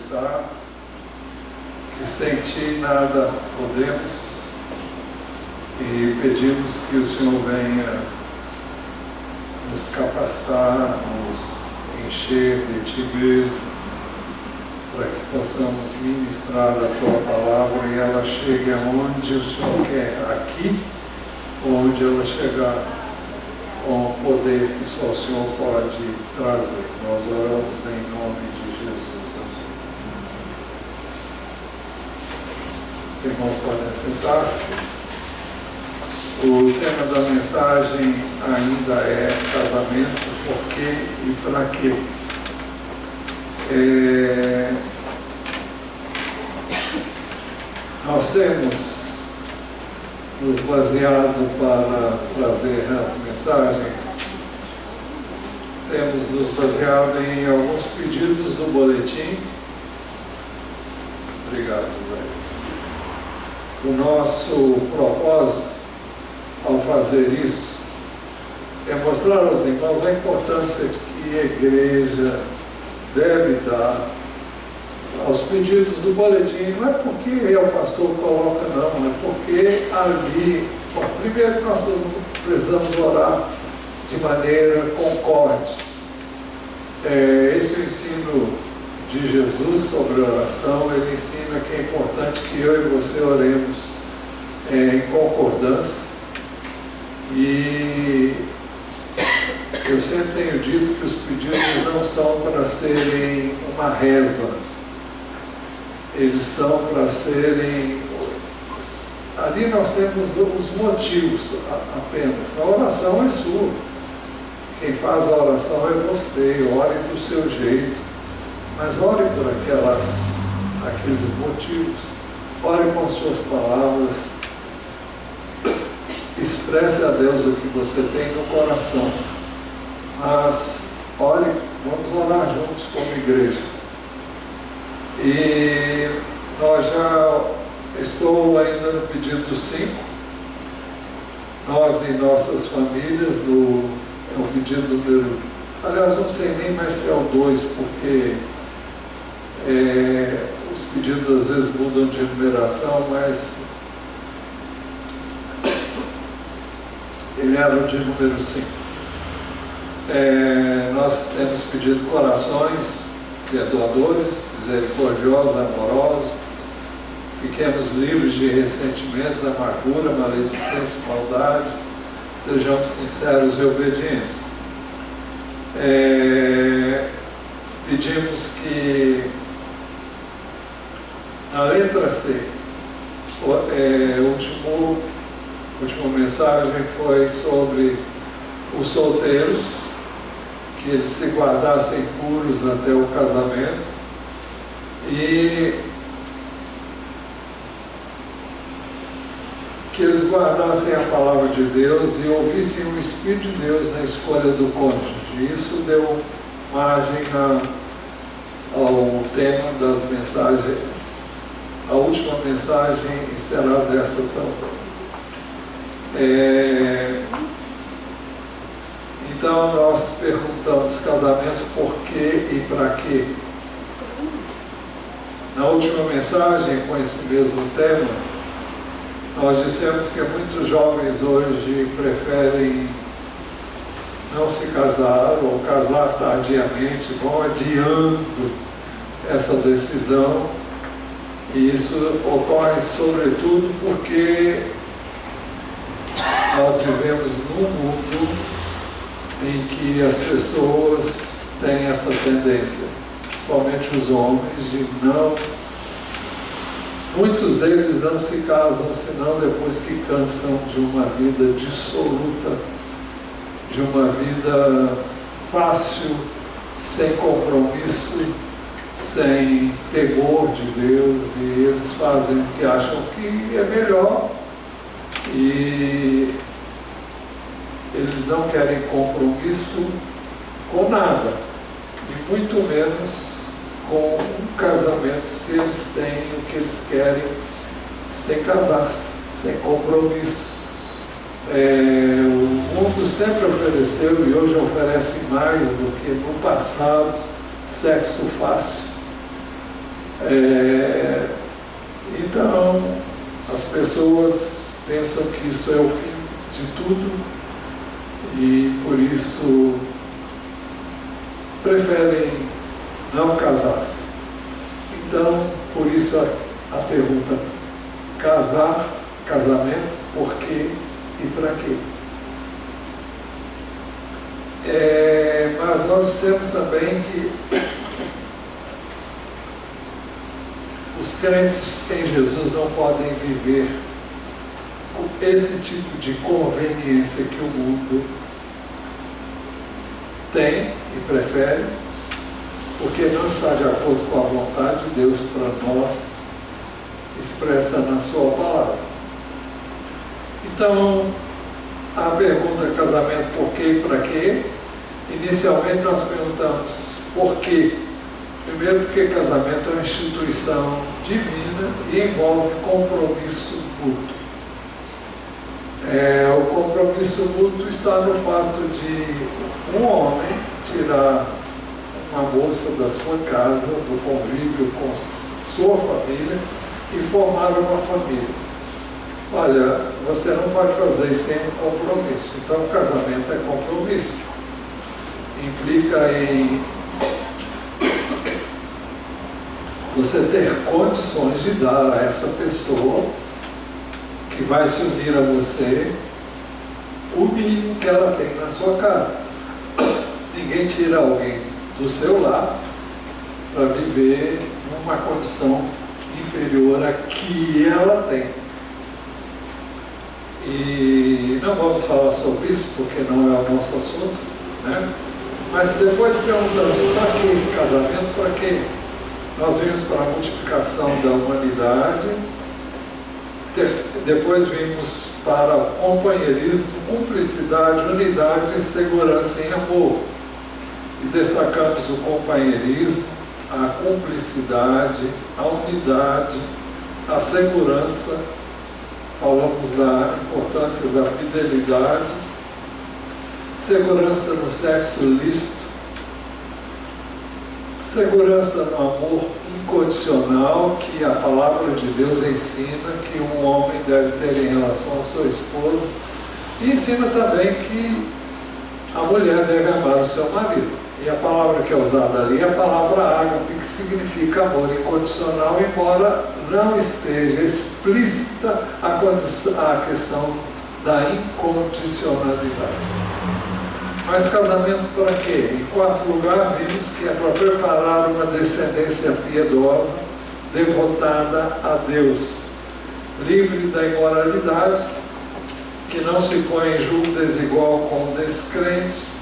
começar, que sem Ti nada podemos, e pedimos que o Senhor venha nos capacitar, nos encher de Ti mesmo, para que possamos ministrar a Tua palavra e ela chegue aonde o Senhor quer, aqui, onde ela chegar, com o poder que só o Senhor pode trazer. Nós oramos em nome de Jesus. Amém. Os irmãos podem sentar-se. O tema da mensagem ainda é casamento, por quê e para quê. Nós temos nos baseado para trazer as mensagens, temos nos baseado em alguns pedidos do boletim. Obrigado, Zé. O nosso propósito ao fazer isso é mostrar aos irmãos a importância que a igreja deve dar aos pedidos do boletim. Não é porque o pastor coloca, não, é porque ali, bom, primeiro nós precisamos orar de maneira concorde. Esse é o ensino de Jesus sobre a oração. Ele ensina que é importante que eu e você oremos em concordância. E eu sempre tenho dito que os pedidos não são para serem uma reza, eles são para serem... Ali nós temos os motivos apenas. A oração é sua. Quem faz a oração é você. Ore do seu jeito. Mas ore por aqueles motivos. Ore com suas palavras. Expresse a Deus o que você tem no coração. Mas ore, vamos orar juntos como igreja. E nós estou ainda no pedido 5, nós e nossas famílias, é o pedido número, aliás, não sei nem mais se é o 2, porque os pedidos às vezes mudam de numeração, mas ele era o de número 5. Nós temos pedido corações perdoadores, misericordiosos, amorosos, fiquemos livres de ressentimentos, amargura, maledicência, maldade, sejamos sinceros e obedientes. Pedimos que, na letra C, a última mensagem foi sobre os solteiros, que eles se guardassem puros até o casamento e que eles guardassem a palavra de Deus e ouvissem o Espírito de Deus na escolha do cônjuge. Isso deu margem ao tema das mensagens. A última mensagem será dessa também. Então nós perguntamos casamento por quê e para quê. Na última mensagem, com esse mesmo tema, nós dissemos que muitos jovens hoje preferem não se casar ou casar tardiamente, vão adiando essa decisão, e isso ocorre sobretudo porque nós vivemos num mundo em que as pessoas têm essa tendência, principalmente os homens, de não... Muitos deles não se casam senão depois que cansam de uma vida dissoluta, de uma vida fácil, sem compromisso, sem temor de Deus, e eles fazem o que acham que é melhor, e eles não querem compromisso com nada, e muito menos com um casamento, se eles têm o que eles querem sem casar-se, sem compromisso. O mundo sempre ofereceu e hoje oferece mais do que no passado sexo fácil. Então, as pessoas pensam que isso é o fim de tudo e por isso preferem não casar-se. Então, por isso a pergunta: casamento, por quê e para quê? Mas nós dissemos também que os crentes em Jesus não podem viver com esse tipo de conveniência que o mundo tem e prefere, porque não está de acordo com a vontade de Deus para nós, expressa na sua palavra. Então, a pergunta casamento por quê e para quê? Inicialmente nós perguntamos por quê. Primeiro, porque casamento é uma instituição divina e envolve compromisso mútuo. O compromisso mútuo está no fato de um homem tirar uma moça da sua casa, do convívio com sua família e formar uma família. Olha, você não pode fazer isso sem um compromisso. Então, o casamento é compromisso. Implica em você ter condições de dar a essa pessoa que vai se unir a você o mínimo que ela tem na sua casa. Ninguém tira alguém do seu lar para viver numa condição inferior à que ela tem. E não vamos falar sobre isso porque não é o nosso assunto, né? Mas depois perguntamos: para que casamento? Para quê? Nós vimos para a multiplicação da humanidade, depois vimos para o companheirismo, cumplicidade, unidade, segurança e amor. E destacamos o companheirismo, a cumplicidade, a unidade, a segurança. Falamos da importância da fidelidade, segurança no sexo lícito, segurança no amor incondicional que a palavra de Deus ensina que um homem deve ter em relação à sua esposa, e ensina também que a mulher deve amar o seu marido. E a palavra que é usada ali é a palavra ágape, que significa amor incondicional, embora não esteja explícita a questão da incondicionalidade. Mas casamento para quê? Em quarto lugar, vimos que é para preparar uma descendência piedosa, devotada a Deus, livre da imoralidade, que não se põe em julgo desigual com o descrente,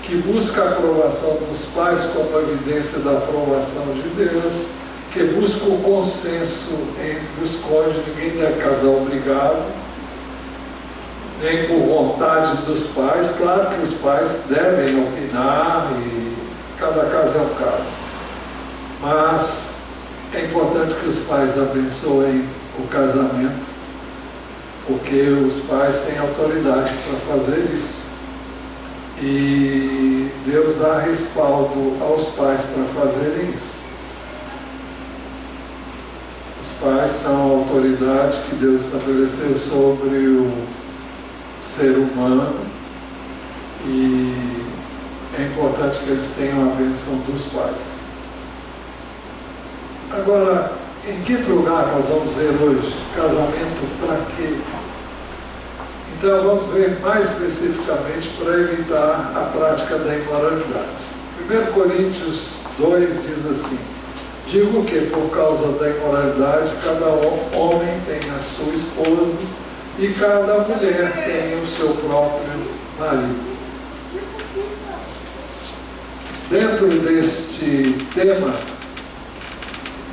que busca a aprovação dos pais como evidência da aprovação de Deus, que busca o consenso entre os cônjuges. Ninguém deve casar obrigado, nem por vontade dos pais. Claro que os pais devem opinar e cada caso é um caso, mas é importante que os pais abençoem o casamento, porque os pais têm autoridade para fazer isso. E Deus dá respaldo aos pais para fazerem isso. Os pais são a autoridade que Deus estabeleceu sobre o ser humano e é importante que eles tenham a bênção dos pais. Agora, em quinto lugar, nós vamos ver hoje casamento para quê? Então vamos ver mais especificamente para evitar a prática da imoralidade. 1 Coríntios 2 diz assim: digo que por causa da imoralidade cada homem tem a sua esposa e cada mulher tem o seu próprio marido. Dentro deste tema,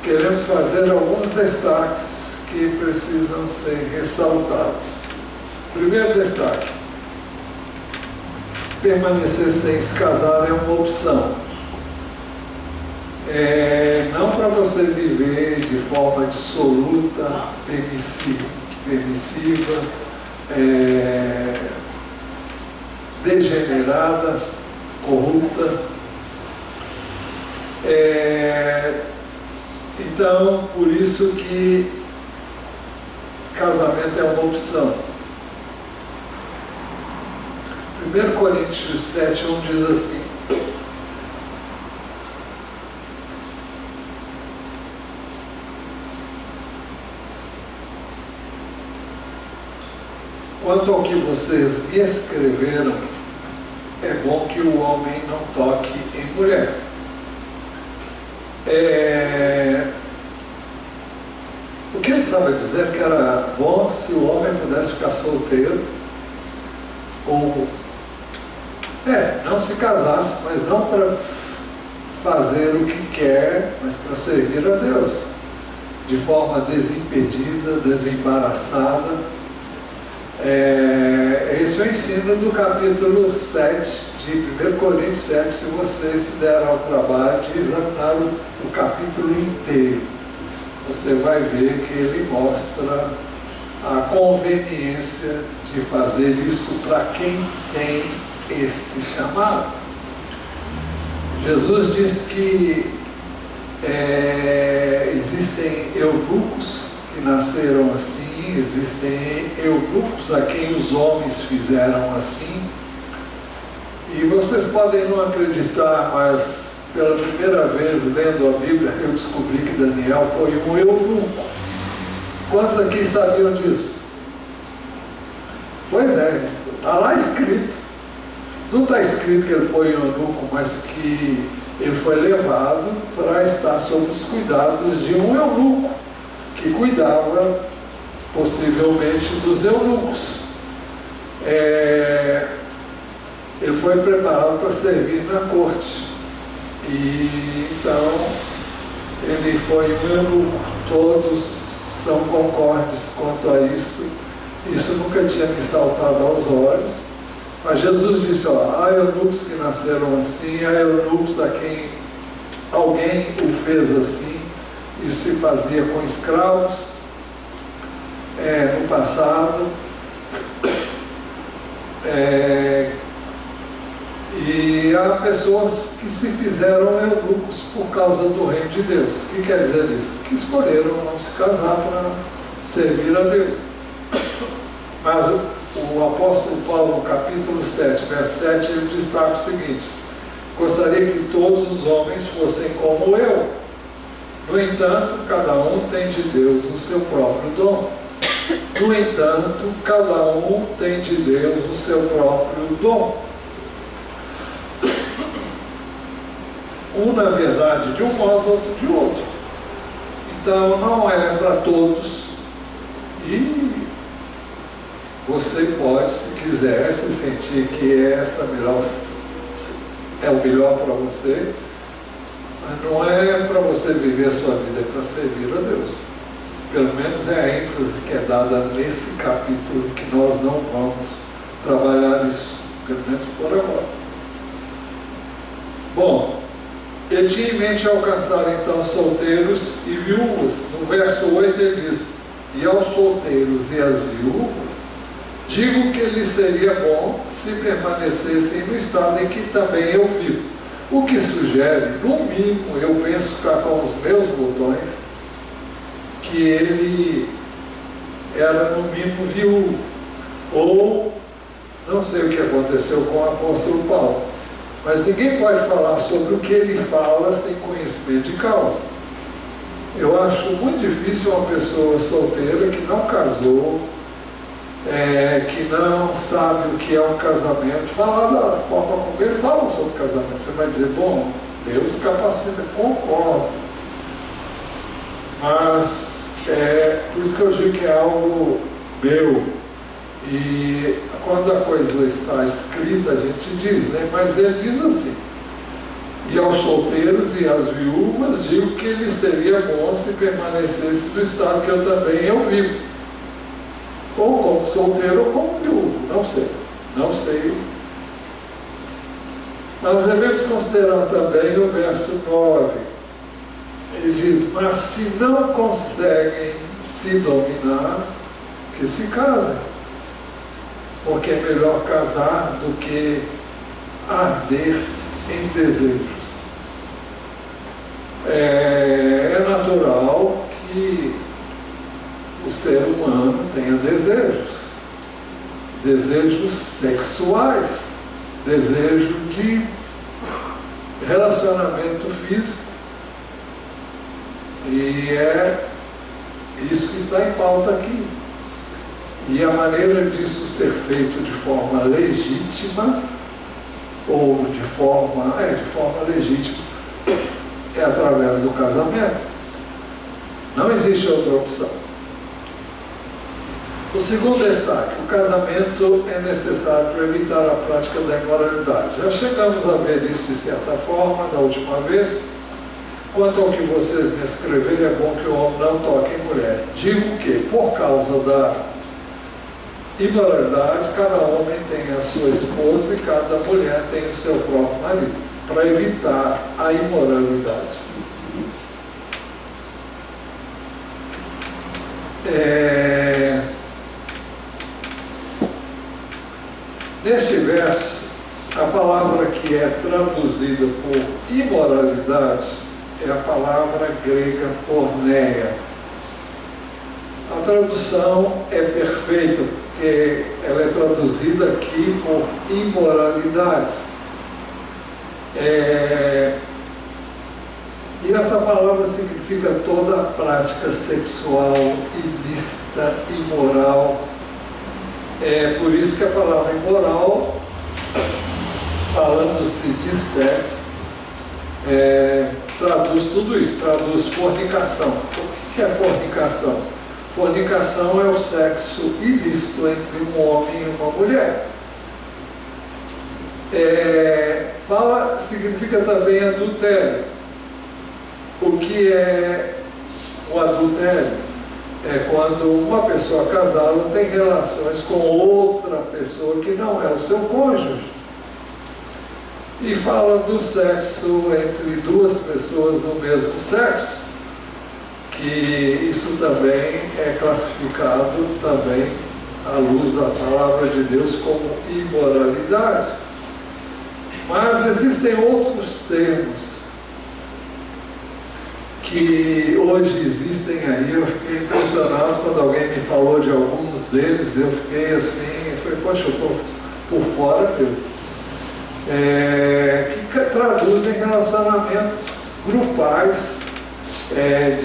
queremos fazer alguns destaques que precisam ser ressaltados. Primeiro destaque: permanecer sem se casar é uma opção. Não para você viver de forma dissoluta, permissiva, degenerada, corrupta. Então, por isso que casamento é uma opção. 1 Coríntios 7:1 diz assim: quanto ao que vocês me escreveram, é bom que o homem não toque em mulher. O que ele estava dizendo que era bom se o homem pudesse ficar solteiro, ou não se casasse, mas não para fazer o que quer, mas para servir a Deus, de forma desimpedida, desembaraçada. Esse é o ensino do capítulo 7 de 1 Coríntios 7, se vocês se deram ao trabalho de examinar o capítulo inteiro. Você vai ver que ele mostra a conveniência de fazer isso para quem tem este chamado. Jesus diz que existem eunucos que nasceram assim, existem eunucos a quem os homens fizeram assim, e vocês podem não acreditar, mas pela primeira vez lendo a Bíblia eu descobri que Daniel foi um eunuco. Quantos aqui sabiam disso? Pois é, está lá escrito. Não está escrito que ele foi eunuco, mas que ele foi levado para estar sob os cuidados de um eunuco, que cuidava possivelmente dos eunucos. Ele foi preparado para servir na corte. E então ele foi um eunuco. Todos são concordes quanto a isso. Isso nunca tinha me saltado aos olhos. Mas Jesus disse, há eunucos que nasceram assim, há eunucos a quem alguém o fez assim. Isso se fazia com escravos no passado. E há pessoas que se fizeram eunucos por causa do reino de Deus. O que quer dizer isso? Que escolheram não se casar para servir a Deus. Mas o apóstolo Paulo, no capítulo 7, verso 7, ele destaca o seguinte: gostaria que todos os homens fossem como eu. No entanto, cada um tem de Deus o seu próprio dom. No entanto, cada um tem de Deus o seu próprio dom. Um, na verdade, de um modo, outro de outro. Então, não é para todos. E você pode, se quiser, se sentir que é o melhor para você, mas não é para você viver a sua vida, é para servir a Deus. Pelo menos é a ênfase que é dada nesse capítulo, que nós não vamos trabalhar isso, pelo menos por agora. Bom, ele tinha em mente alcançar então solteiros e viúvas. No verso 8 ele diz: e aos solteiros e às viúvas, digo que lhes seria bom se permanecessem no estado em que também eu vivo. O que sugere, no mínimo, eu penso cá com os meus botões, que ele era no mínimo viúvo. Ou, não sei o que aconteceu com o apóstolo Paulo, mas ninguém pode falar sobre o que ele fala sem conhecimento de causa. Eu acho muito difícil uma pessoa solteira que não casou, que não sabe o que é um casamento, falar da forma como ele fala sobre casamento. Você vai dizer, bom, Deus capacita, concordo. Mas por isso que eu digo que é algo meu. E quando a coisa está escrita, a gente diz, né? Mas ele diz assim: e aos solteiros e às viúvas, digo que lhe seria bom se permanecesse no estado que eu também vivo. Ou como solteiro ou como viúvo, não sei. Mas devemos considerar também o verso 9. Ele diz: mas se não conseguem se dominar, que se casem. Porque é melhor casar do que arder em desejos. É natural desejos sexuais, desejo de relacionamento físico. E é isso que está em pauta aqui. E a maneira disso ser feito de forma legítima, ou de forma legítima, é através do casamento. Não existe outra opção. O segundo destaque: o casamento é necessário para evitar a prática da imoralidade. Já chegamos a ver isso de certa forma da última vez. Quanto ao que vocês me escreveram, é bom que o homem não toque em mulher. Digo que, por causa da imoralidade, cada homem tem a sua esposa e cada mulher tem o seu próprio marido, para evitar a imoralidade. Neste verso, a palavra que é traduzida por imoralidade é a palavra grega porneia. A tradução é perfeita, porque ela é traduzida aqui por imoralidade. E essa palavra significa toda a prática sexual ilícita, imoral. É por isso que a palavra imoral, falando-se de sexo, traduz tudo isso, traduz fornicação. O que é fornicação? Fornicação é o sexo ilícito entre um homem e uma mulher. Significa também adultério. O que é o adultério? É quando uma pessoa casada tem relações com outra pessoa que não é o seu cônjuge. E fala do sexo entre duas pessoas do mesmo sexo, que isso também é classificado também à luz da palavra de Deus como imoralidade. Mas existem outros termos que hoje existem aí. Eu fiquei impressionado quando alguém me falou de alguns deles. Eu fiquei assim, falei, poxa, eu estou por fora mesmo. Que traduzem relacionamentos grupais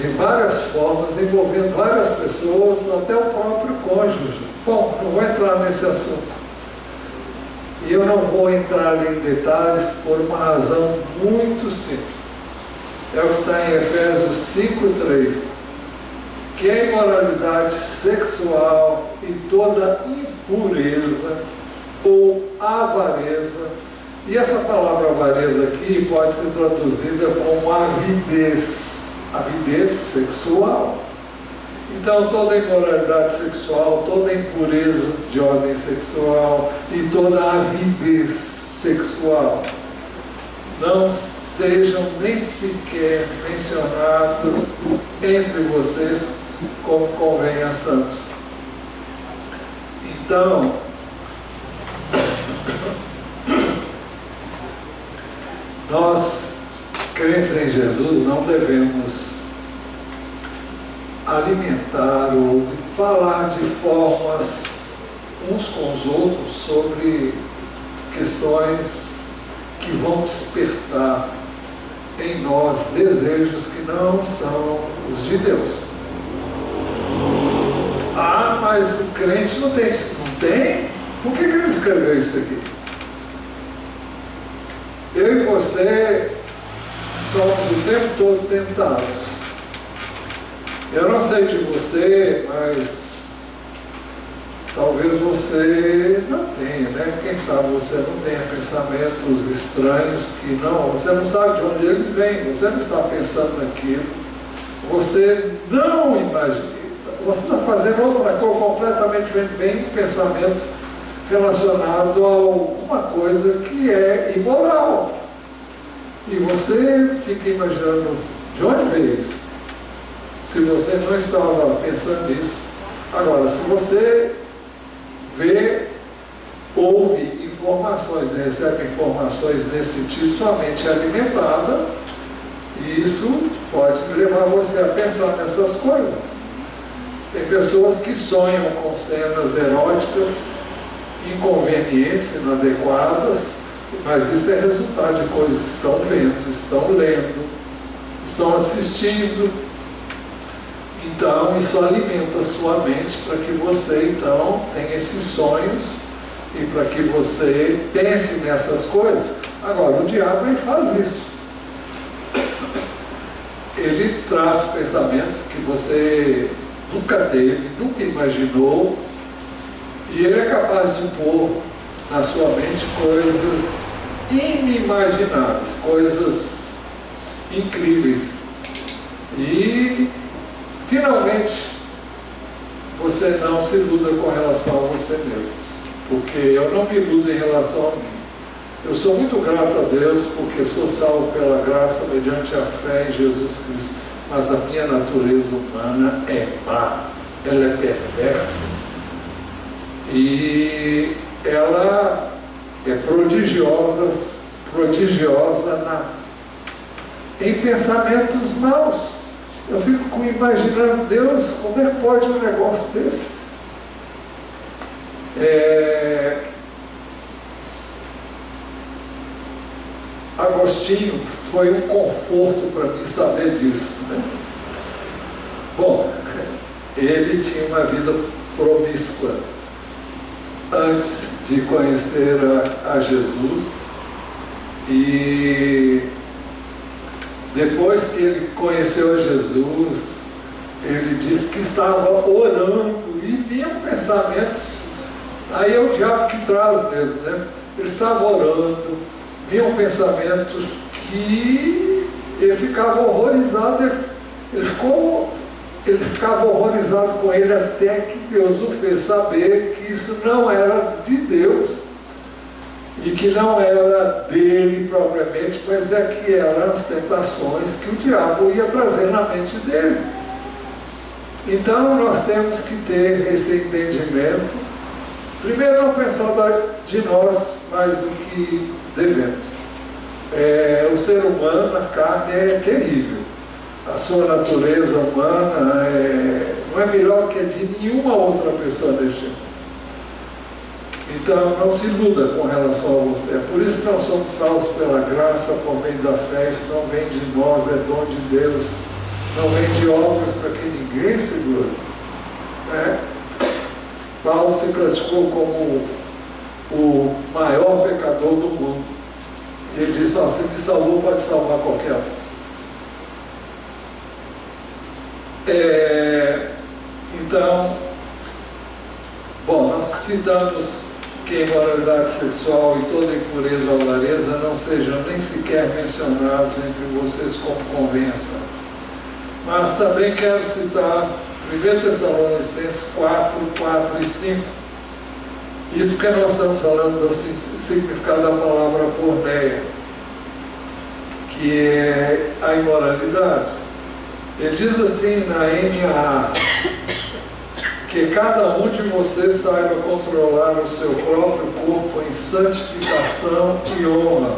de várias formas, envolvendo várias pessoas, até o próprio cônjuge. Bom, não vou entrar nesse assunto. E eu não vou entrar em detalhes por uma razão muito simples. É o que está em Efésios 5:3, que a imoralidade sexual e toda impureza ou avareza, e essa palavra avareza aqui pode ser traduzida como avidez sexual. Então toda imoralidade sexual, toda impureza de ordem sexual e toda avidez sexual não sejam nem sequer mencionadas entre vocês como convém a santos. Então, nós, crentes em Jesus, não devemos alimentar ou falar de formas uns com os outros sobre questões que vão despertar em nós desejos que não são os de Deus. Ah, mas o crente não tem isso. Não tem? Por que ele escreveu isso aqui? Eu e você somos o tempo todo tentados. Eu não sei de você, mas talvez você não tenha, né? Quem sabe você não tenha pensamentos estranhos que você não sabe de onde eles vêm, você não está pensando naquilo, você não imagina, você está fazendo outra coisa completamente diferente, vem um pensamento relacionado a alguma coisa que é imoral. E você fica imaginando de onde veio isso. Se você não estava pensando nisso. Agora, se você vê, ouve informações, recebe informações nesse sentido, sua mente é alimentada, e isso pode levar você a pensar nessas coisas. Tem pessoas que sonham com cenas eróticas inconvenientes, inadequadas, mas isso é resultado de coisas que estão vendo, estão lendo, estão assistindo. Então isso alimenta a sua mente para que você então tenha esses sonhos e para que você pense nessas coisas. Agora, o diabo ele faz isso. Ele traz pensamentos que você nunca teve, nunca imaginou, e ele é capaz de pôr na sua mente coisas inimagináveis, coisas incríveis. E finalmente você não se iluda com relação a você mesmo, porque eu não me iludo em relação a mim. Eu sou muito grato a Deus porque sou salvo pela graça mediante a fé em Jesus Cristo, mas a minha natureza humana é má, ela é perversa e ela é prodigiosa em pensamentos maus. Eu fico imaginando, Deus, como é que pode um negócio desse? Agostinho foi um conforto para mim saber disso, né? Bom, ele tinha uma vida promíscua antes de conhecer a Jesus, e depois que ele conheceu a Jesus, ele disse que estava orando e vinham pensamentos, aí é o diabo que traz mesmo, né? Ele estava orando, vinham pensamentos que ele ficava horrorizado, ele ficava horrorizado com ele até que Deus o fez saber que isso não era de Deus e que não era dele propriamente, mas é que eram as tentações que o diabo ia trazer na mente dele. Então nós temos que ter esse entendimento. Primeiro, não pensar de nós mais do que devemos. O ser humano, a carne é terrível. A sua natureza humana não é melhor que a de nenhuma outra pessoa deste mundo. Então, não se iluda com relação a você. É por isso que nós somos salvos pela graça, por meio da fé. Isso não vem de nós, é dom de Deus. Não vem de obras para que ninguém se glorie. Paulo se classificou como o maior pecador do mundo. Ele disse, se me salvou, pode salvar qualquer um. Então, bom, nós citamos que a imoralidade sexual e toda impureza ou avareza não sejam nem sequer mencionados entre vocês como convém a santos. Mas também quero citar 1 Tessalonicenses 4, 4 e 5. Isso que nós estamos falando do significado da palavra porneia, que é a imoralidade. Ele diz assim na NAA, que cada um de vocês saiba controlar o seu próprio corpo em santificação e honra,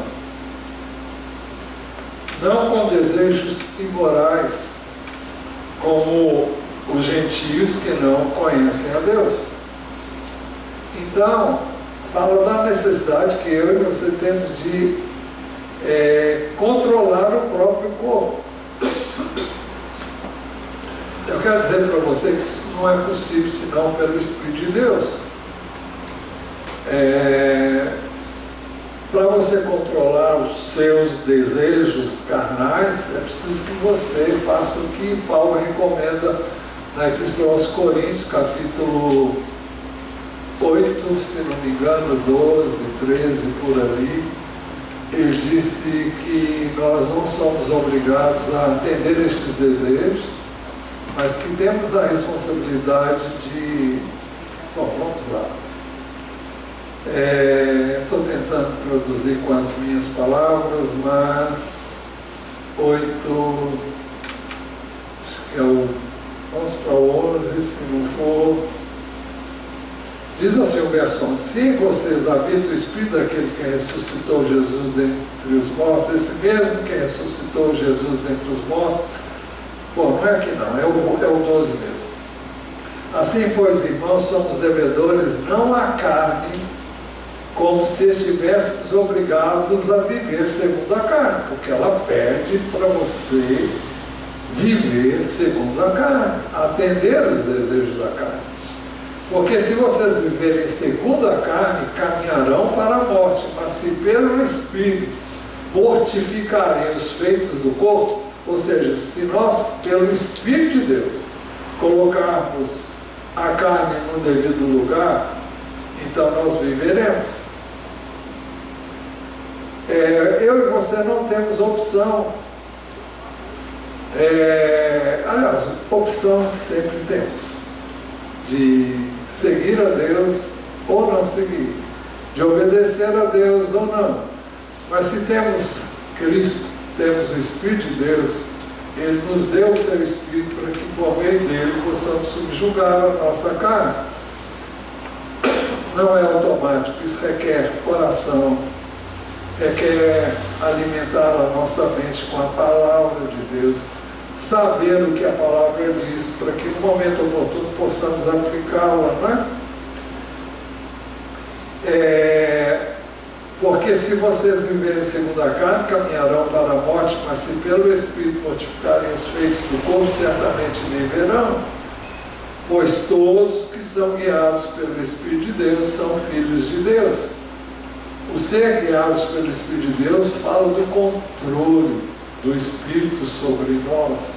não com desejos imorais, como os gentios que não conhecem a Deus. Então, fala da necessidade que eu e você temos de controlar o próprio corpo. Eu quero dizer para você que isso não é possível senão pelo Espírito de Deus. Para você controlar os seus desejos carnais, é preciso que você faça o que Paulo recomenda na Epístola aos Coríntios, capítulo 8, se não me engano, 12, 13, por ali. Ele disse que nós não somos obrigados a atender estes desejos, mas que temos a responsabilidade de... Bom, vamos lá. Estou tentando traduzir com as minhas palavras, mas 8, acho que é o... Vamos para o 11, se não for... Diz assim o verso 11: se em vocês habita o Espírito daquele que ressuscitou Jesus dentre os mortos, esse mesmo que ressuscitou Jesus dentre os mortos... Bom, não é aqui não, é o 12 mesmo. Assim, pois, irmãos, somos devedores não à carne como se estivéssemos obrigados a viver segundo a carne, porque ela pede para você viver segundo a carne, atender os desejos da carne. Porque se vocês viverem segundo a carne, caminharão para a morte, mas se pelo Espírito mortificarem os feitos do corpo, ou seja, se nós, pelo Espírito de Deus, colocarmos a carne no devido lugar, então nós viveremos. Eu e você não temos opção. Aliás, opção sempre temos, de seguir a Deus ou não seguir, de obedecer a Deus ou não. Mas se temos Cristo, temos o Espírito de Deus, Ele nos deu o seu Espírito para que por meio dele possamos subjugar a nossa carne. Não é automático, isso requer coração, requer alimentar a nossa mente com a palavra de Deus, saber o que a palavra diz, para que no momento oportuno possamos aplicá-la, não é? Porque se vocês viverem segundo a carne, caminharão para a morte, mas se pelo Espírito mortificarem os feitos do corpo, certamente viverão. Pois todos que são guiados pelo Espírito de Deus são filhos de Deus. O ser guiados pelo Espírito de Deus fala do controle do Espírito sobre nós.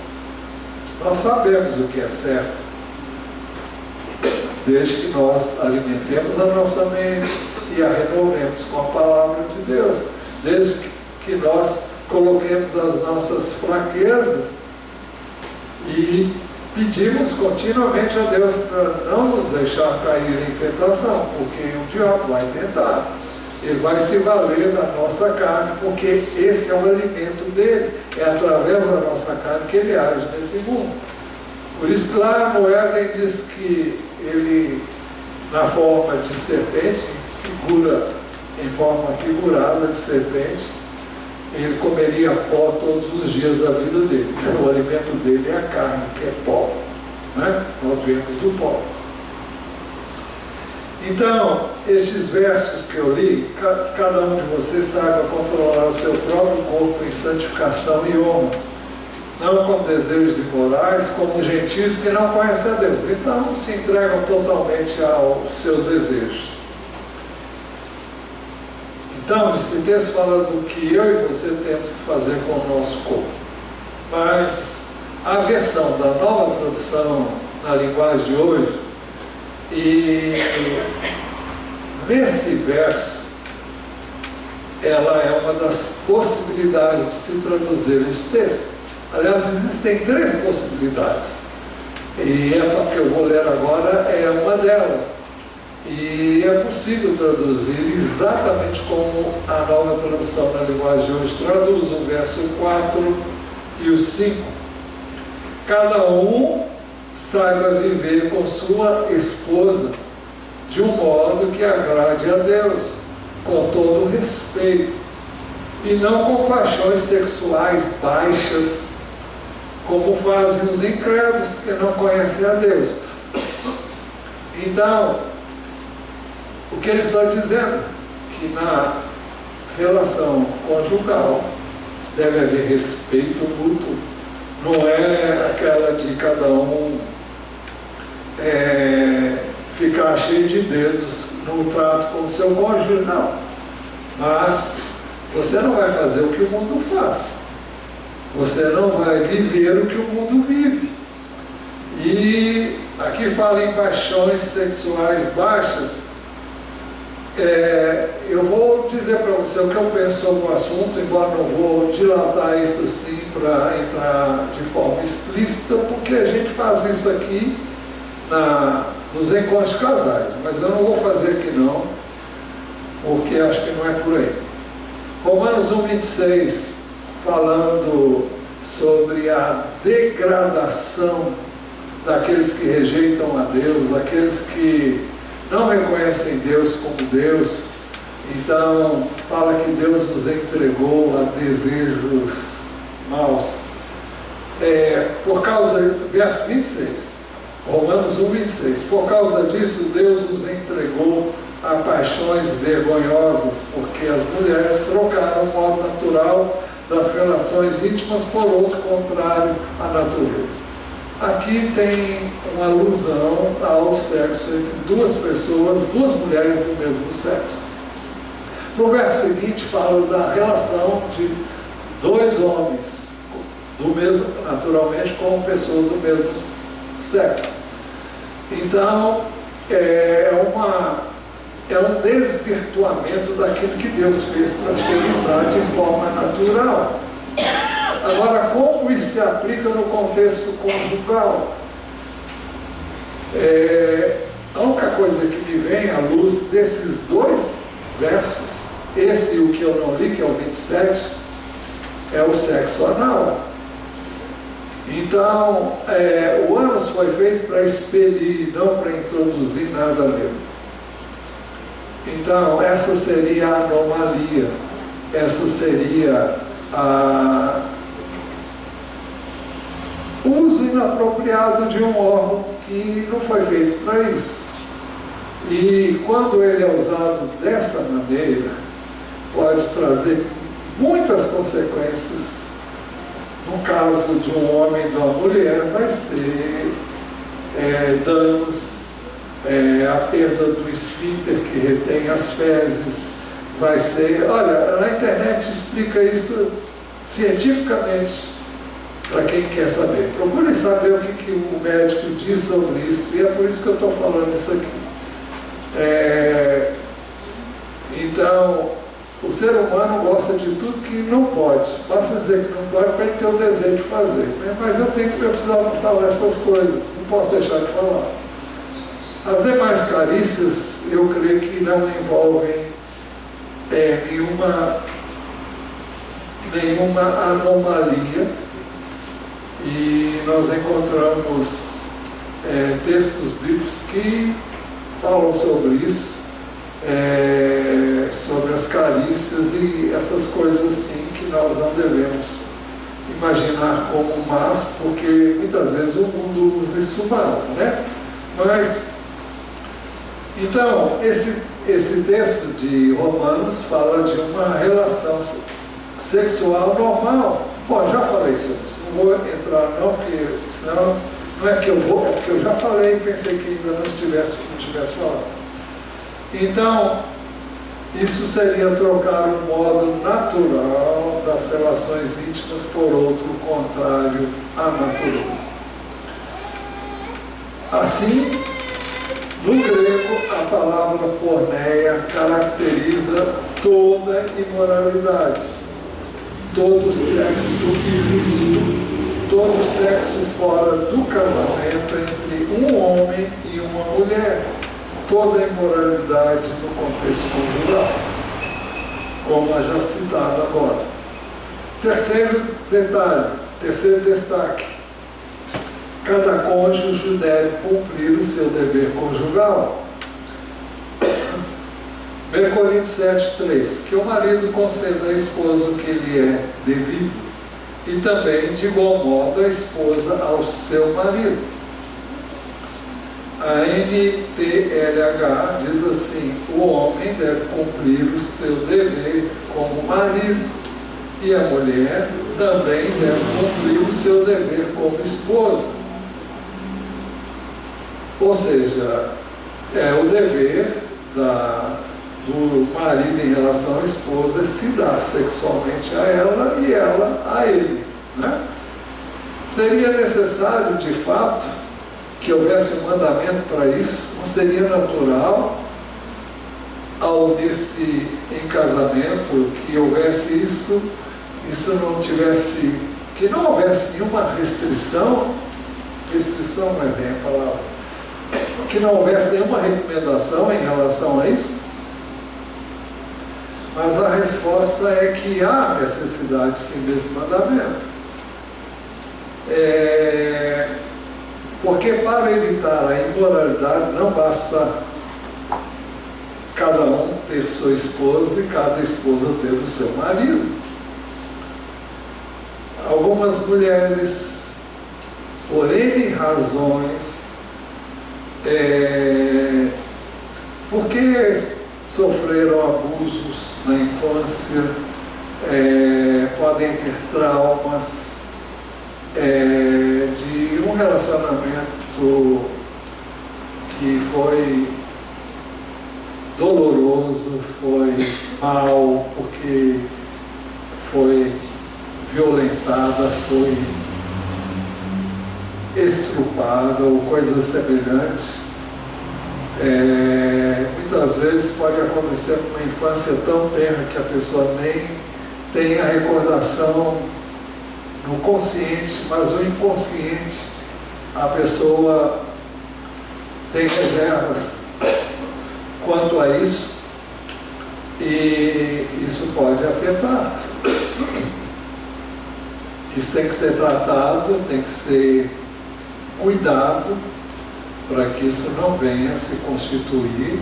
Nós sabemos o que é certo, desde que nós alimentemos a nossa mente e a renovemos com a palavra de Deus, desde que nós coloquemos as nossas fraquezas e pedimos continuamente a Deus para não nos deixar cair em tentação, porque o diabo vai tentar. Ele vai se valer da nossa carne, porque esse é o alimento dele. É através da nossa carne que ele age nesse mundo. Por isso que lá no Éden diz que ele, na forma de serpente, em forma figurada de serpente, ele comeria pó todos os dias da vida dele. O alimento dele é a carne, que é pó, né? Nós vemos do pó. Então, estes versos que eu li, cada um de vocês saiba controlar o seu próprio corpo em santificação e honra, não com desejos imorais, como gentios que não conhecem a Deus. Então, se entregam totalmente aos seus desejos. Então, esse texto fala do que eu e você temos que fazer com o nosso corpo. Mas a versão da Nova Tradução na linguagem de hoje, e nesse verso, ela é uma das possibilidades de se traduzir esse texto. Aliás, existem 3 possibilidades. E essa que eu vou ler agora é uma delas. E é possível traduzir exatamente como a Nova Tradução na linguagem de hoje traduz o verso 4 e o 5. Cada um saiba viver com sua esposa de um modo que agrade a Deus, com todo respeito, e não com paixões sexuais baixas, como fazem os incrédulos que não conhecem a Deus. Então, o que ele está dizendo? Que na relação conjugal deve haver respeito mútuo. Não é aquela de cada um ficar cheio de dedos no trato com o seu cônjuge, não. Mas você não vai fazer o que o mundo faz. Você não vai viver o que o mundo vive. E aqui fala em paixões sexuais baixas. Eu vou dizer para você o que eu penso sobre o assunto, embora não vou dilatar isso assim para entrar de forma explícita, porque a gente faz isso aqui nos encontros de casais, mas eu não vou fazer aqui não, porque acho que não é por aí. Romanos 1,26, falando sobre a degradação daqueles que rejeitam a Deus, daqueles que não reconhecem Deus como Deus. Então, fala que Deus nos entregou a desejos maus. Por causa, verso 26, Romanos 1,26, por causa disso Deus nos entregou a paixões vergonhosas, porque as mulheres trocaram o modo natural das relações íntimas por outro contrário à natureza. Aqui tem uma alusão ao sexo entre duas pessoas, duas mulheres do mesmo sexo. No verso seguinte fala da relação de dois homens, do mesmo, naturalmente, com pessoas do mesmo sexo. Então, é um desvirtuamento daquilo que Deus fez para ser usado de forma natural. Agora, como isso se aplica no contexto conjugal? A única coisa que me vem à luz desses dois versos, esse e o que eu não li, que é o 27, é o sexo anal. Então, o ânus foi feito para expelir, não para introduzir nada nele. Então, essa seria a anomalia, essa seria o uso inapropriado de um órgão que não foi feito para isso. E quando ele é usado dessa maneira, pode trazer muitas consequências. No caso de um homem e de uma mulher, vai ser danos, a perda do esfíncter que retém as fezes, vai ser... Olha, na internet explica isso cientificamente, para quem quer saber. Procure saber o que o médico diz sobre isso, e é por isso que eu estou falando isso aqui. Então, o ser humano gosta de tudo que não pode. Basta dizer que não pode para ele ter o desejo de fazer. Mas eu precisava falar essas coisas, não posso deixar de falar. As demais carícias, eu creio que não envolvem nenhuma anomalia, e nós encontramos textos bíblicos que falam sobre isso, sobre as carícias e essas coisas assim que nós não devemos imaginar como más, porque muitas vezes o mundo usa isso mal, né? Mas, então, esse texto de Romanos fala de uma relação sexual normal. Bom, já falei sobre isso, não vou entrar não, porque senão não é que eu vou, é porque eu já falei e pensei que ainda não tivesse falado. Então, isso seria trocar o modo natural das relações íntimas por outro contrário à natureza. Assim, no grego, a palavra porneia caracteriza toda imoralidade, todo sexo ilícito, todo sexo fora do casamento entre um homem e uma mulher, toda imoralidade no contexto conjugal, como é já citado agora. Terceiro detalhe, terceiro destaque: cada cônjuge deve cumprir o seu dever conjugal. 1 Coríntios 7,3: que o marido conceda à esposa o que lhe é devido, e também, de igual modo, a esposa ao seu marido. A NTLH diz assim: o homem deve cumprir o seu dever como marido, e a mulher também deve cumprir o seu dever como esposa. Ou seja, o dever do marido em relação à esposa é se dar sexualmente a ela e ela a ele, né? Seria necessário, de fato, que houvesse um mandamento para isso? Não seria natural, ao unir-se em casamento, que houvesse isso não tivesse, que não houvesse nenhuma restrição não é bem a palavra, que não houvesse nenhuma recomendação em relação a isso? Mas a resposta é que há necessidade, sim, desse mandamento. Porque para evitar a imoralidade não basta cada um ter sua esposa e cada esposa ter o seu marido. Algumas mulheres, por N razões, porque sofreram abusos na infância, podem ter traumas de um relacionamento que foi doloroso, foi mal, porque foi violentada, foi estrupada ou coisa semelhante. Muitas vezes pode acontecer numa infância tão tenra que a pessoa nem tem a recordação no consciente, mas o inconsciente, a pessoa tem reservas quanto a isso, e isso pode afetar. Isso tem que ser tratado, tem que ser cuidado, para que isso não venha se constituir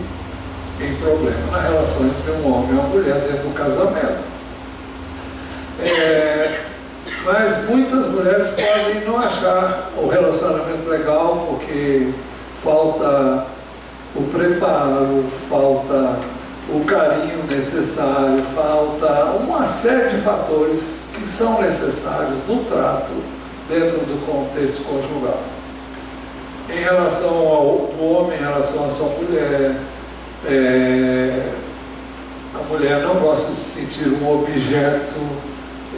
em problema na relação entre um homem e uma mulher dentro do casamento. Mas muitas mulheres podem não achar o relacionamento legal porque falta o preparo, falta o carinho necessário, falta uma série de fatores que são necessários no trato dentro do contexto conjugal. Em relação ao homem, em relação à sua mulher, a mulher não gosta de se sentir um objeto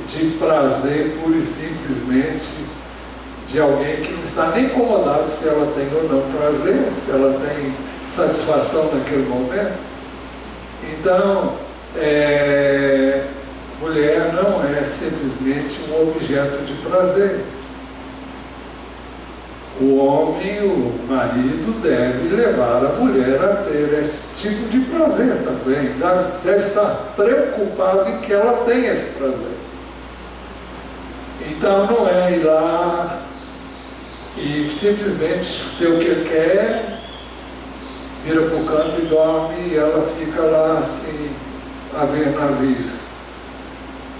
de prazer pura e simplesmente de alguém que não está nem incomodado se ela tem ou não prazer, se ela tem satisfação naquele momento. Então, mulher não é simplesmente um objeto de prazer. O homem, o marido, deve levar a mulher a ter esse tipo de prazer também. Deve estar preocupado em que ela tenha esse prazer. Então não é ir lá e simplesmente ter o que ele quer, vira para o canto e dorme, e ela fica lá assim, a ver navios.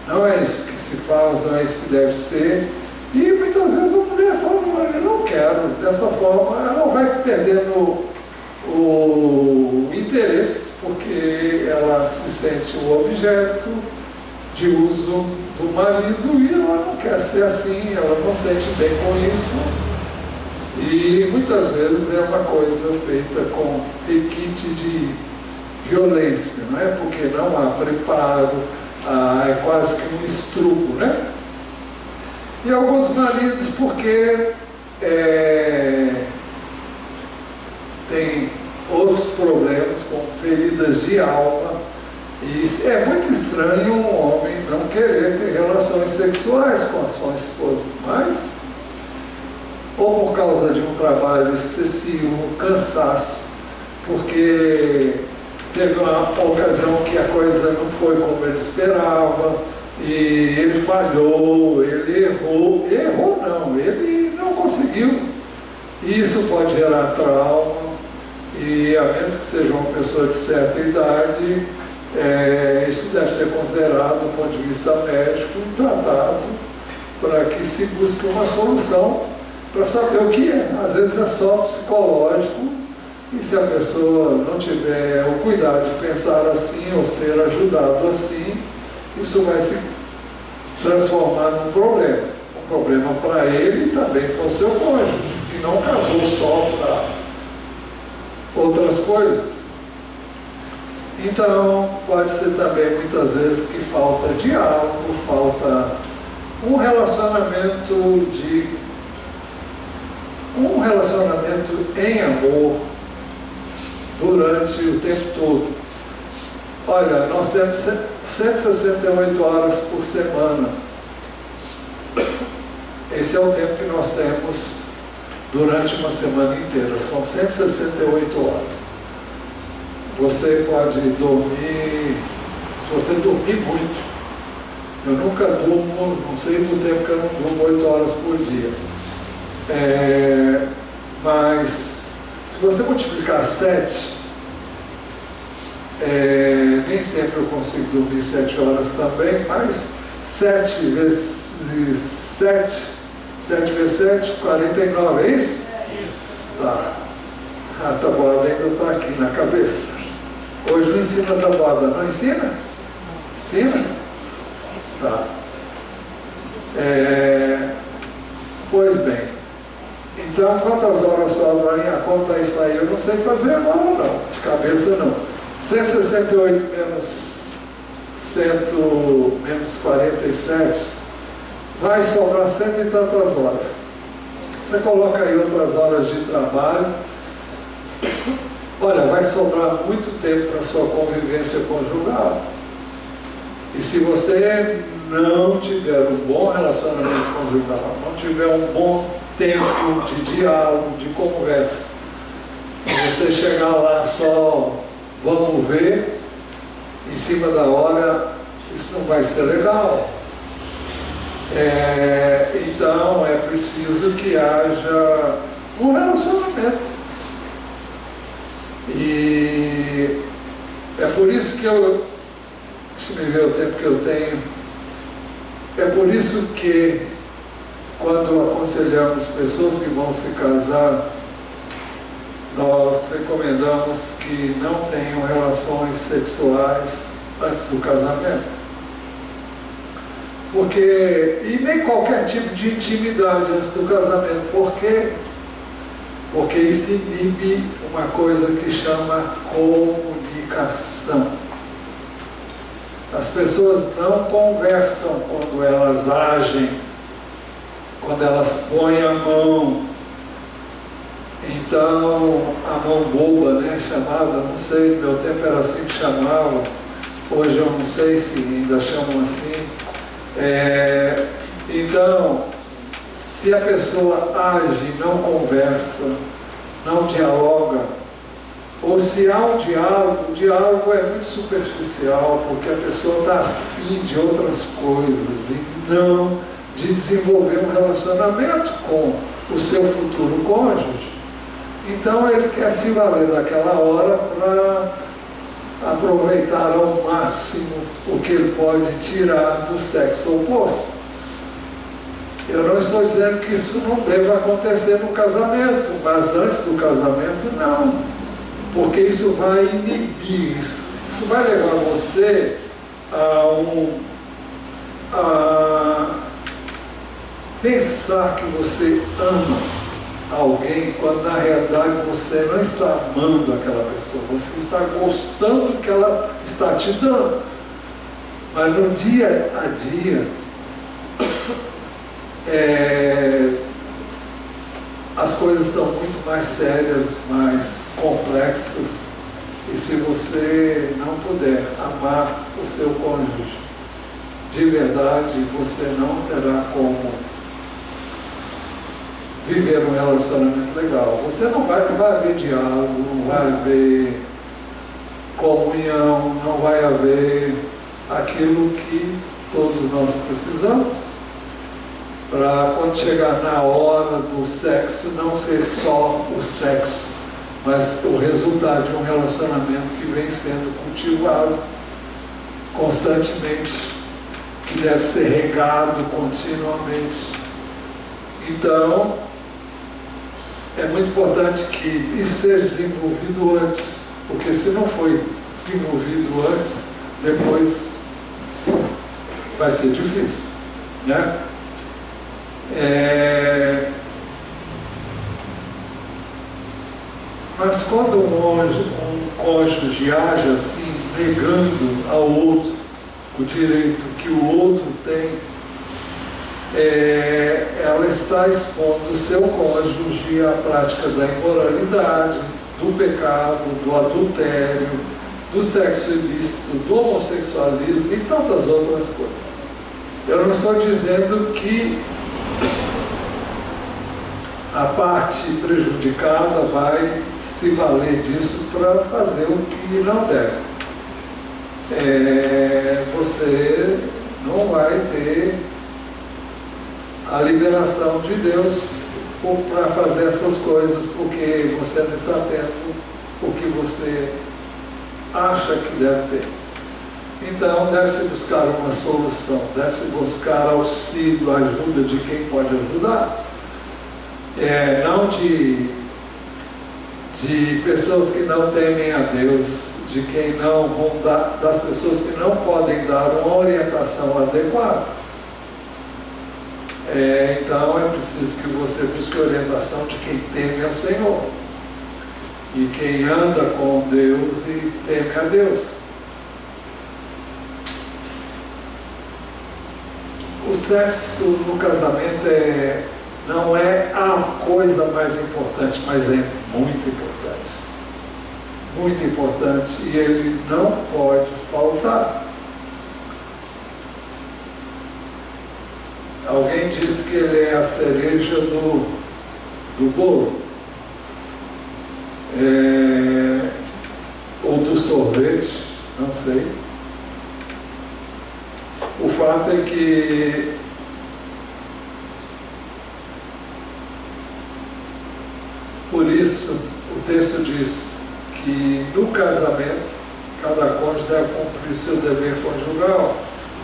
Não é isso que se faz, não é isso que deve ser. E muitas vezes a mulher fala, eu não quero. Dessa forma, ela vai perdendo o interesse, porque ela se sente um objeto de uso do marido e ela não quer ser assim, ela não se sente bem com isso. E muitas vezes é uma coisa feita com requinte de violência, não é? Porque não há preparo, é quase que um estrupo, né? E alguns maridos, porque tem outros problemas, como feridas de alma, e é muito estranho um homem não querer ter relações sexuais com a sua esposa, mas ou por causa de um trabalho excessivo, cansaço, porque teve uma ocasião que a coisa não foi como ele esperava, e ele falhou, ele errou não, ele não conseguiu. E isso pode gerar trauma, e a menos que seja uma pessoa de certa idade, isso deve ser considerado do ponto de vista médico, tratado, para que se busque uma solução, para saber o que é. Às vezes é só psicológico, e se a pessoa não tiver o cuidado de pensar assim, ou ser ajudado assim, isso vai se transformar num problema. Um problema para ele e também para o seu cônjuge, que não casou só para outras coisas. Então, pode ser também muitas vezes que falta diálogo, falta um relacionamento em amor durante o tempo todo. Olha, nós temos 168 horas por semana. Esse é o tempo que nós temos durante uma semana inteira. São 168 horas. Você pode dormir, se você dormir muito. Eu nunca durmo, não sei do tempo que eu não durmo 8 horas por dia. Mas, se você multiplicar 7, nem sempre eu consigo dormir 7 horas também, mas 7 vezes 7, 7 vezes 7, 49, é isso? Tá. A tabuada ainda está aqui na cabeça. Hoje não ensina tabuada, não ensina? Ensina? Tá. Pois bem, então quantas horas sobram aí? A conta isso aí eu não sei fazer agora não, de cabeça não. 168 menos 47, vai sobrar 100 e tantas horas. Você coloca aí outras horas de trabalho. Olha, vai sobrar muito tempo para a sua convivência conjugal. E se você não tiver um bom relacionamento conjugal, não tiver um bom tempo de diálogo, de conversa, você chegar lá só vamos ver, em cima da hora, isso não vai ser legal. Então é preciso que haja um relacionamento. E é por isso que deixa eu ver o tempo que eu tenho. É por isso que quando aconselhamos pessoas que vão se casar, nós recomendamos que não tenham relações sexuais antes do casamento. E nem qualquer tipo de intimidade antes do casamento. Por quê? Porque isso inibe uma coisa que chama comunicação. As pessoas não conversam quando elas agem, quando elas põem a mão. Então, a mão boba, né, chamada, não sei, no meu tempo era assim que chamava, hoje eu não sei se ainda chamam assim. Então, se a pessoa age, não conversa, não dialoga, ou se há um diálogo, o diálogo é muito superficial, porque a pessoa está afim de outras coisas e não de desenvolver um relacionamento com o seu futuro cônjuge. Então ele quer se valer daquela hora para aproveitar ao máximo o que ele pode tirar do sexo oposto. Eu não estou dizendo que isso não deva acontecer no casamento, mas antes do casamento não, porque isso vai inibir, isso vai levar você a pensar que você ama alguém, quando na realidade você não está amando aquela pessoa, você está gostando do que ela está te dando. Mas no dia a dia, as coisas são muito mais sérias, mais complexas, e se você não puder amar o seu cônjuge de verdade, você não terá como viver um relacionamento legal. Você não vai haver diálogo, não vai haver comunhão, não vai haver aquilo que todos nós precisamos para, quando chegar na hora do sexo, não ser só o sexo, mas o resultado de um relacionamento que vem sendo cultivado constantemente, que deve ser regado continuamente. Então, é muito importante que isso seja desenvolvido antes, porque se não foi desenvolvido antes, depois vai ser difícil, né? Mas quando um cônjuge age assim, negando ao outro o direito que o outro tem, ela está expondo o seu cônjuge à prática da imoralidade, do pecado, do adultério, do sexo ilícito, do homossexualismo e tantas outras coisas. Eu não estou dizendo que a parte prejudicada vai se valer disso para fazer o que não deve. Você não vai ter a liberação de Deus para fazer essas coisas, porque você não está tendo o que você acha que deve ter. Então, deve-se buscar uma solução, deve-se buscar auxílio, ajuda de quem pode ajudar. Não de de pessoas que não temem a Deus, de quem não vão dar, das pessoas que não podem dar uma orientação adequada. Então é preciso que você busque a orientação de quem teme ao Senhor e quem anda com Deus e teme a Deus. O sexo no casamento não é a coisa mais importante, mas é muito importante. Muito importante, e ele não pode faltar. Alguém disse que ele é a cereja do bolo, ou do sorvete, não sei. O fato é que por isso o texto diz que no casamento cada cônjuge deve cumprir seu dever conjugal.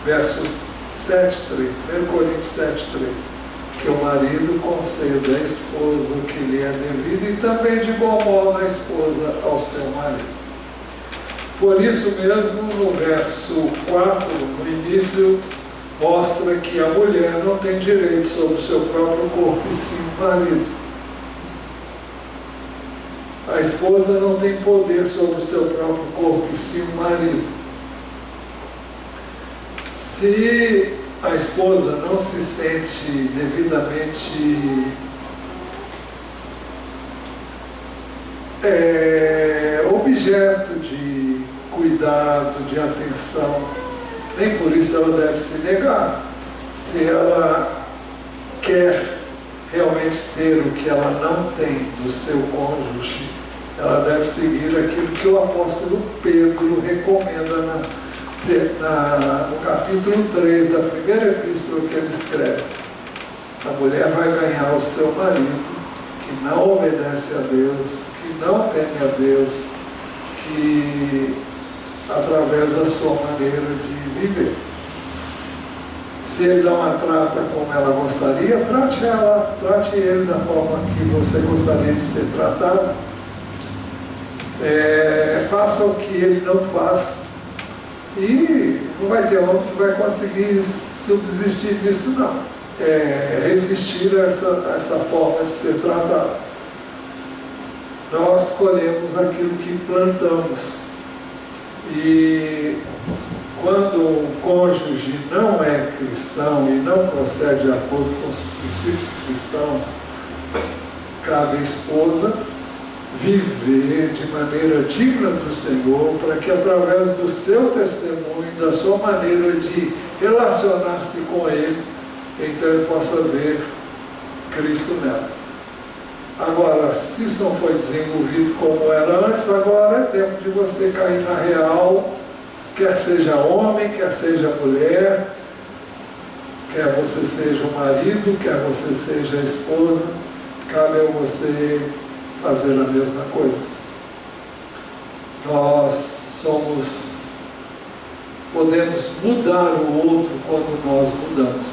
Verso 7:3, 1 Coríntios 7:3, que o marido conceda à esposa o que lhe é devido e também de igual modo a esposa ao seu marido. Por isso mesmo, no verso 4, no início, mostra que a mulher não tem direito sobre o seu próprio corpo e sim o marido. A esposa não tem poder sobre o seu próprio corpo e sim o marido. Se a esposa não se sente devidamente objeto de cuidado, de atenção, nem por isso ela deve se negar. Se ela quer realmente ter o que ela não tem do seu cônjuge, ela deve seguir aquilo que o apóstolo Pedro recomenda no capítulo 3 da primeira epístola que ele escreve. A mulher vai ganhar o seu marido, que não obedece a Deus, que não teme a Deus, que através da sua maneira de viver. Se ele não a trata como ela gostaria, trate ele da forma que você gostaria de ser tratado. Faça o que ele não faz. E não vai ter homem que vai conseguir subsistir disso, não. Resistir a essa forma de ser tratado. Nós colhemos aquilo que plantamos. E quando o cônjuge não é cristão e não procede de acordo com os princípios cristãos, cabe à esposa viver de maneira digna do Senhor, para que através do seu testemunho, da sua maneira de relacionar-se com Ele, então ele possa ver Cristo nela. Agora, se isso não foi desenvolvido como era antes, agora é tempo de você cair na real, quer seja homem, quer seja mulher, quer você seja o marido, quer você seja a esposa, cabe a você fazer a mesma coisa. Nós podemos mudar o outro quando nós mudamos.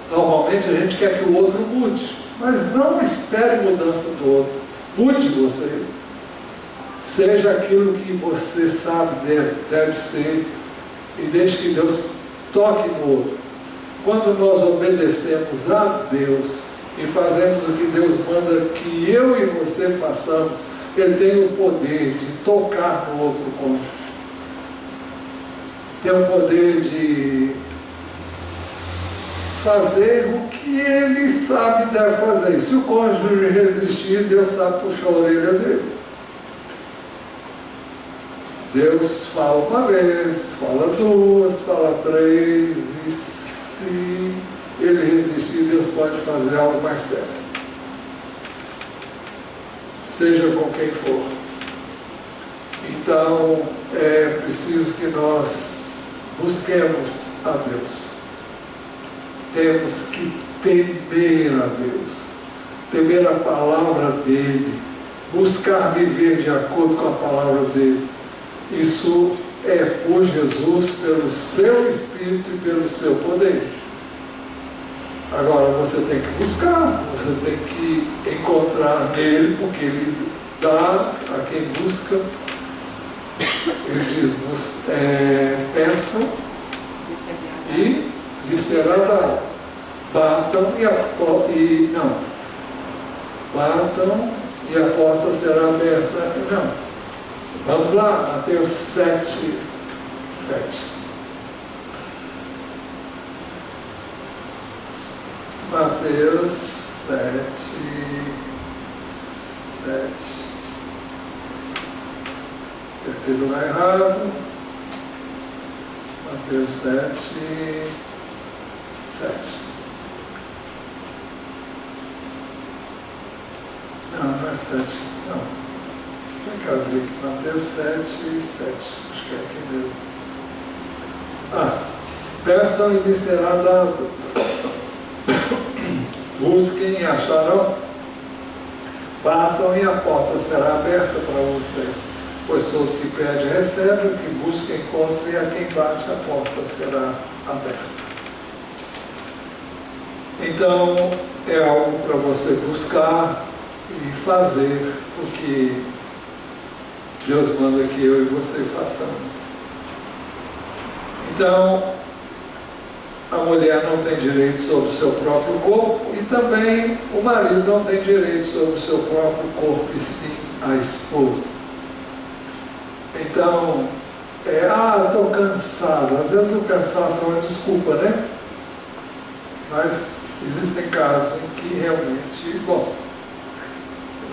Normalmente a gente quer que o outro mude, mas não espere mudança do outro. Mude você. Seja aquilo que você sabe deve ser e deixe que Deus toque no outro. Quando nós obedecemos a Deus e fazemos o que Deus manda que eu e você façamos, Ele tem o poder de tocar no outro cônjuge. Tem o poder de fazer o que Ele sabe e deve fazer. E se o cônjuge resistir, Deus sabe puxar a orelha dele. Deus fala uma vez, fala duas, fala três, e se ele resistir, Deus pode fazer algo mais sério. Seja com quem for. Então, é preciso que nós busquemos a Deus. Temos que temer a Deus, temer a palavra dEle, buscar viver de acordo com a palavra dEle. Isso é por Jesus, pelo seu Espírito e pelo seu poder. Agora você tem que buscar, você tem que encontrar nele, porque ele dá a quem busca. Ele diz, peçam e lhe será dado. Batam batam e a porta será aberta. Não. Vamos lá, Mateus 7. Mateus 7. Apertei o lugar errado. Mateus 7. Não é 7. Não. Tem que abrir aqui. Mateus 7. Acho que é aqui mesmo. Peçam e lhe será dado. Busquem e acharão. Batam e a porta será aberta para vocês. Pois todo que pede recebe, o que busca encontra, e a quem bate a porta será aberta. Então, é algo para você buscar e fazer o que Deus manda que eu e você façamos. Então, a mulher não tem direito sobre o seu próprio corpo e também o marido não tem direito sobre o seu próprio corpo, e sim a esposa. Então, eu estou cansado. Às vezes o cansaço é uma desculpa, né? Mas existem casos em que realmente,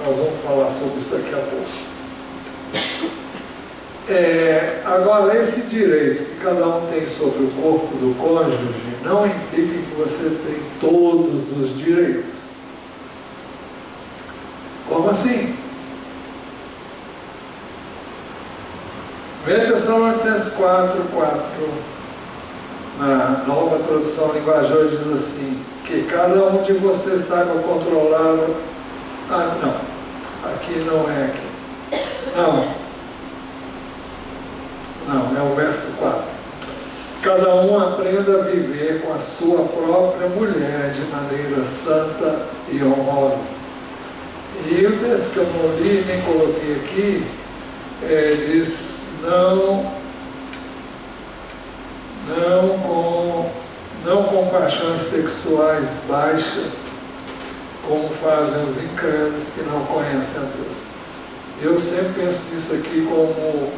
nós vamos falar sobre isso daqui a pouco. Agora, esse direito que cada um tem sobre o corpo do cônjuge não implica que você tem todos os direitos. Como assim? 1 Tessalonicenses 4, na nova tradução linguajar, diz assim, que cada um de vocês saiba controlar... não, aqui não é aqui. Não, é o verso 4. Cada um aprenda a viver com a sua própria mulher de maneira santa e honrosa. E o texto que eu não li, nem coloquei aqui, diz, não com paixões sexuais baixas, como fazem os incrédulos que não conhecem a Deus. Eu sempre penso nisso aqui como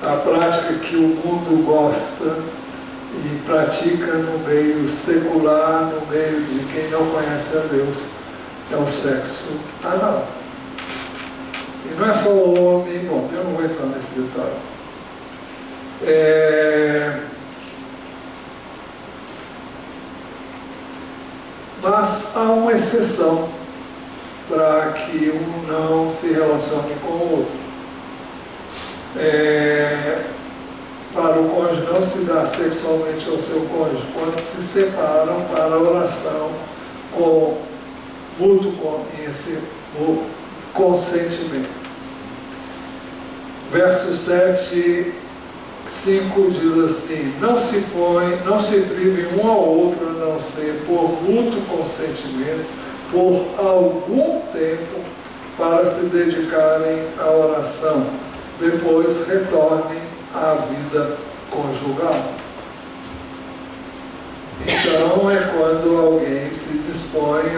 a prática que o mundo gosta e pratica no meio secular, no meio de quem não conhece a Deus, é o sexo anal. E não é só o homem, eu não vou entrar nesse detalhe. Mas há uma exceção para que um não se relacione com o outro. Para o cônjuge não se dar sexualmente ao seu cônjuge, quando se separam para a oração com mútuo consentimento. Verso 7, 5 diz assim, não se privem um ao outro, a não ser por mútuo consentimento, por algum tempo, para se dedicarem à oração, depois retornem à vida conjugal. Então é quando alguém se dispõe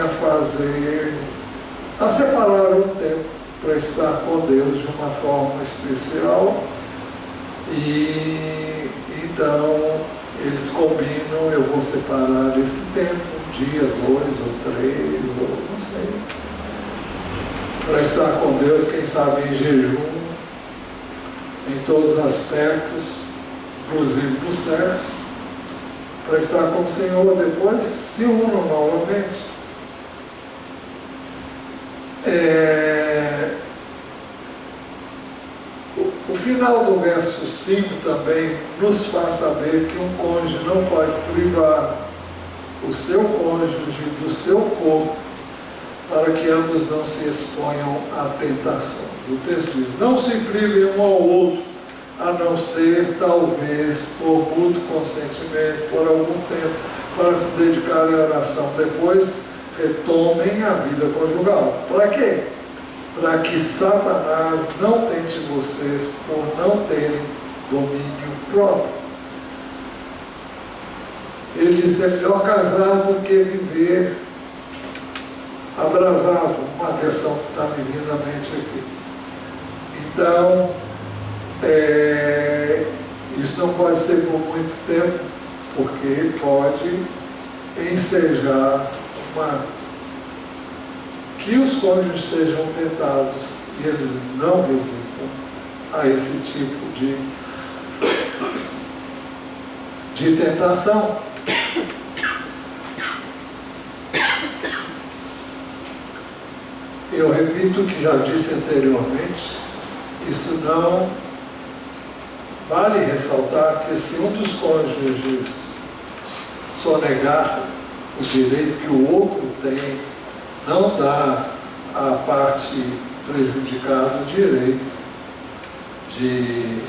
a separar um tempo para estar com Deus de uma forma especial, e então eles combinam, eu vou separar esse tempo, um dia, 2 ou 3, ou não sei, para estar com Deus, quem sabe em jejum, em todos os aspectos, inclusive do sexo, para estar com o Senhor, depois se unam novamente. O final do verso 5 também nos faz saber que um cônjuge não pode privar o seu cônjuge do seu corpo, para que ambos não se exponham a tentações. O texto diz, não se privem um ao outro, a não ser, talvez, por mútuo consentimento, por algum tempo, para se dedicarem à oração. Depois, retomem a vida conjugal. Para quê? Para que Satanás não tente vocês por não terem domínio próprio. Ele disse, é melhor casar do que viver abrasado, uma versão que está me vindo à mente aqui. Então, isso não pode ser por muito tempo, porque pode ensejar que os cônjuges sejam tentados e eles não resistam a esse tipo de tentação. Eu repito o que já disse anteriormente, isso não vale ressaltar que se um dos cônjuges sonegar o direito que o outro tem, não dá à parte prejudicada o direito de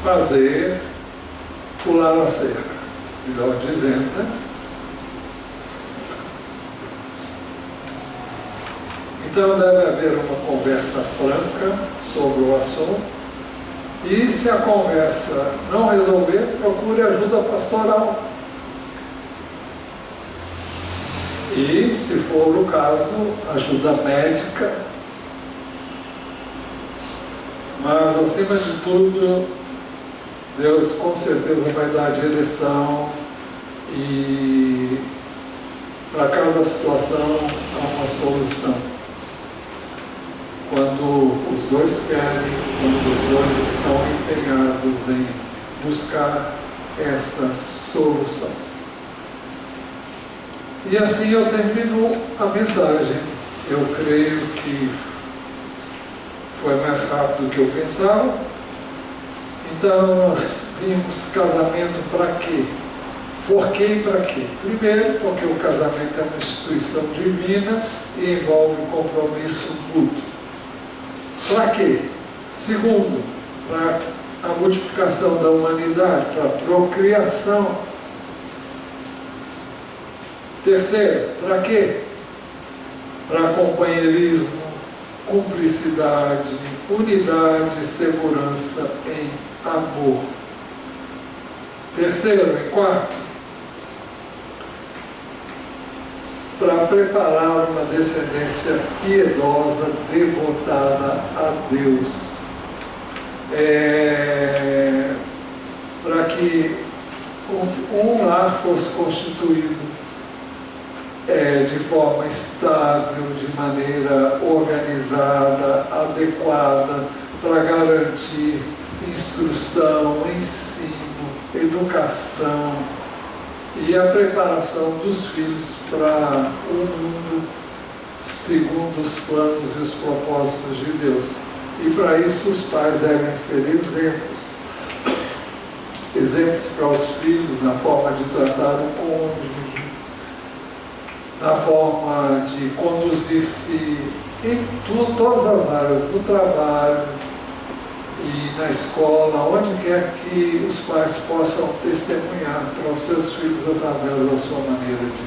fazer pular a cerca, melhor dizendo, né? Então deve haver uma conversa franca sobre o assunto e se a conversa não resolver, procure ajuda pastoral. E, se for o caso, ajuda médica. Mas, acima de tudo, Deus com certeza vai dar a direção e para cada situação há uma solução. Quando os dois querem, quando os dois estão empenhados em buscar essa solução. E assim eu termino a mensagem. Eu creio que foi mais rápido do que eu pensava. Então nós vimos casamento para quê? Por quê e para quê? Primeiro, porque o casamento é uma instituição divina e envolve compromisso mútuo. Para quê? Segundo, para a multiplicação da humanidade, para a procriação. Terceiro, para quê? Para companheirismo, cumplicidade, unidade, segurança em amor. Terceiro e quarto, para preparar uma descendência piedosa, devotada a Deus. Para que um lar fosse constituído de forma estável, de maneira organizada, adequada, para garantir instrução, ensino, educação e a preparação dos filhos para um mundo segundo os planos e os propósitos de Deus. E para isso os pais devem ser exemplos. Exemplos para os filhos na forma de tratar o cônjuge, na forma de conduzir-se em todas as áreas do trabalho e na escola, onde quer que os pais possam testemunhar para os seus filhos através da sua maneira de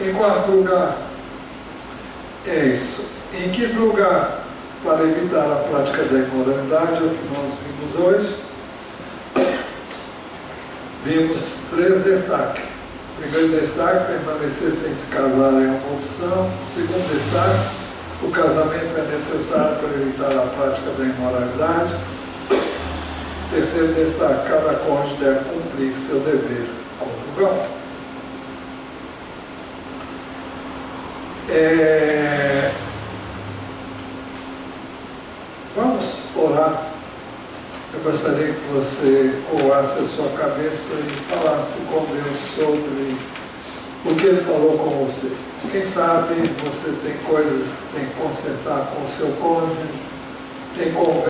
viver. Em quarto lugar, é isso. Em quinto lugar, para evitar a prática da imoralidade, é o que nós vimos hoje, vimos 3 destaques. Primeiro destaque, permanecer sem se casar é uma opção. Segundo destaque, o casamento é necessário para evitar a prática da imoralidade. Terceiro destaque, cada cônjuge deve cumprir seu dever conjugal. Vamos orar. Eu gostaria que você curvasse a sua cabeça e falasse com Deus sobre o que Ele falou com você. Quem sabe você tem coisas que tem que consertar com o seu cônjuge, tem